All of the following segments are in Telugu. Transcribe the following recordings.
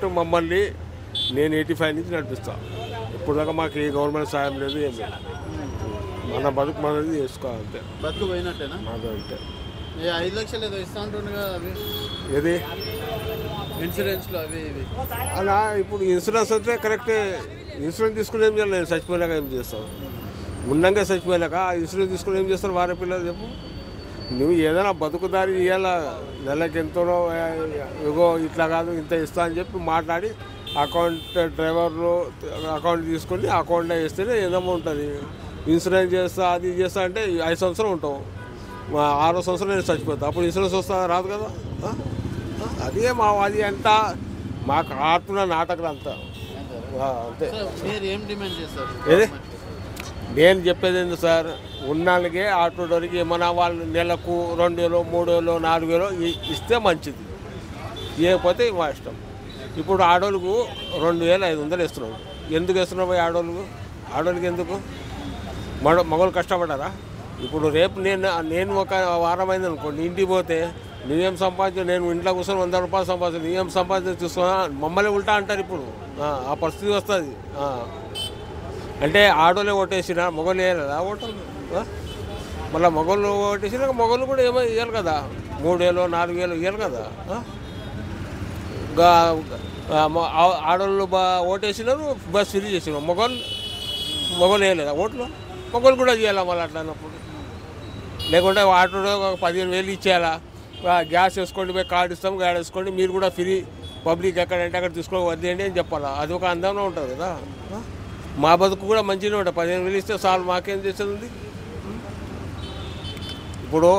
గవర్నమెంట్ మమ్మల్ని నేను 85 నుంచి నడిపిస్తాను. ఇప్పుడు దాకా మాకు ఏ గవర్నమెంట్ సాయం లేదు, ఏం లేదు. మన బతుకు మనది చేసుకోవాలంటే బతుకు పోయినట్టేనా? అంటే 5 లక్షలు ఏదో ఇస్తా ఉంటుండగా అవి ఏది ఇన్సూరెన్స్లో అవి ఇవి అలా. ఇప్పుడు ఇన్సూరెన్స్ అయితే కరెక్టే. ఇన్సూరెన్స్ తీసుకుని ఏం చేయాలి? చచ్చిపోయాక ఏం చేస్తావు? ఉండంగా చచ్చిపోయాక ఇన్సూరెన్స్ తీసుకుని ఏం చేస్తారు వారి పిల్లలు? చెప్పు. నువ్వు ఏదైనా బతుకుదారి ఇవాళ నెలకి ఎంతనో ఇగో ఇట్లా కాదు ఇంత ఇస్తా అని చెప్పి మాట్లాడి అకౌంట్ డ్రైవర్లు అకౌంట్ తీసుకొని అకౌంట్లో వేస్తేనే ఏదమ్మా ఉంటుంది. ఇన్సూరెన్స్ చేస్తా అది చేస్తా అంటే 5 సంవత్సరాలు ఉంటావు, 6వ సంవత్సరం నేను చచ్చిపోతా. అప్పుడు ఇన్సూరెన్స్ వస్తా రాదు కదా. అదే అది ఎంత మాకు ఆడుతున్న నాటకం అంతా అంతే. మీరు ఏం డిమాండ్ చేస్తారు? ఏది నేను చెప్పేది ఏంటి సార్, ఉన్నాళ్ళకే ఆటో డ్రైవర్కి ఏమన్నా వాళ్ళు నెలకు 2,000 3,000 4,000 ఇస్తే మంచిది, ఇవ్వకపోతే మా ఇష్టం. ఇప్పుడు ఆడోళ్ళకు 2,500 ఇస్తున్నాడు. ఎందుకు ఇస్తున్నావు ఆడోళ్ళకి ఎందుకు? మగవాళ్ళు కష్టపడ్డారా? ఇప్పుడు రేపు నేను ఒక వారం అయింది అనుకోండి, ఇంటికి పోతే నువ్వేం సంపాదించు, నేను ఇంట్లో కూర్చొని 100 రూపాయలు సంపాదించు, నువ్వేం సంపాదించి తీసుకున్నా మమ్మల్ని ఉల్టా అంటారు. ఇప్పుడు ఆ పరిస్థితి వస్తుంది. అంటే ఆడోళ్ళే ఓటేసినా మగవాళ్ళు వేయలేదా ఓటర్లు? మళ్ళీ మగవాళ్ళు ఓటేసినా మగవాళ్ళు కూడా ఏమో ఇవ్వాలి కదా, 3,000 4,000 ఇవ్వాలి కదా. ఆడవాళ్ళు ఓటేసినారు, బస్ ఫ్రీ చేసినారు. మగవాళ్ళు వేయలేదా ఓట్లు? మగవాళ్ళు కూడా చేయాలా మళ్ళీ అట్లా అన్నప్పుడు? లేకుంటే ఆటోలో 15,000 ఇచ్చేయాలా, గ్యాస్ వేసుకోండి, పోయి కార్డు ఇస్తాం, గాడి వేసుకోండి, మీరు కూడా ఫ్రీ, పబ్లిక్ ఎక్కడంటే అక్కడ తీసుకోవాలి వద్దండి అని చెప్పాలా? అది ఒక అందంగా ఉంటుంది కదా. మా బతుకు కూడా మంచిగా ఉంటుంది. 15,000 ఇస్తే చాలు, మాకేం చేసేది ఉంది? ఇప్పుడు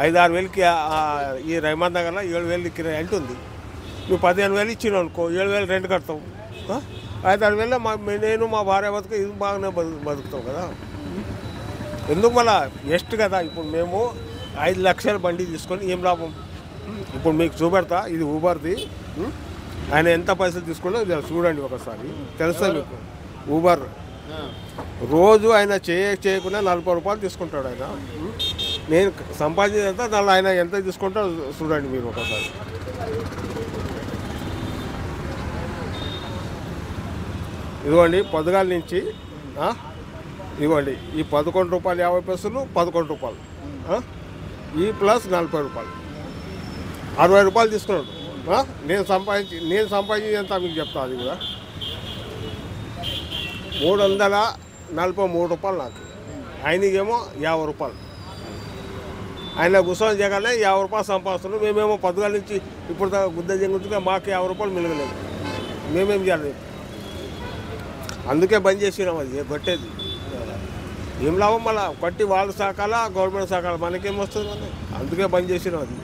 5-6 వేలకి ఈ రైమాన్ నగర్లో 7,000 కిరాయి రెంట్ ఉంది. నువ్వు 15,000 ఇచ్చినావు అనుకో, 7,000 రెంట్ కడతావు. 5-6 వేలలో నేను మా భార్య బతుకు ఇది బాగానే బతుకుతాం కదా. ఎందుకు మళ్ళా వేస్ట్ కదా. ఇప్పుడు మేము 5 లక్షల బండి తీసుకొని ఏం లాభం? ఇప్పుడు మీకు చూపెడతా, ఇది ఊబర్ది. ఆయన ఎంత పైసలు తీసుకున్నా చూడండి ఒకసారి, తెలుస్తుంది మీకు. ఊబర్ రోజు ఆయన చేయకుండా 40 రూపాయలు తీసుకుంటాడు ఆయన. నేను సంపాదించేంత దానిలో ఆయన ఎంత తీసుకుంటాడో చూడండి మీరు ఒకసారి. ఇదిగోండి పొద్దుగాల నుంచి ఇదిగోండి ఈ 11 రూపాయలు 50 పైసలు, 11 రూపాయలు ఈ ప్లస్ 40 రూపాయలు, 60 రూపాయలు తీసుకున్నాడు. నేను సంపాదించేంత మీకు చెప్తా. అది కూడా 343 రూపాయలు నాకు, ఆయనకేమో 50 రూపాయలు. ఆయన కూర్చొని జగానే 50 రూపాయలు సంపాదిస్తున్నాం. మేమేమో పొద్దుగాల నుంచి ఇప్పుడు గుద్ద జంగుతుంటే మాకు 50 రూపాయలు మిలగలేదు. మేమేం చేయాలి? అందుకే బంద్ చేసినాం. అది కొట్టేది ఏం లాభం? మళ్ళీ కొట్టి వాళ్ళు సాకాలా, గవర్నమెంట్ సాకాలా, మనకేం వస్తుంది? అందుకే బంద్ చేసినాం అది.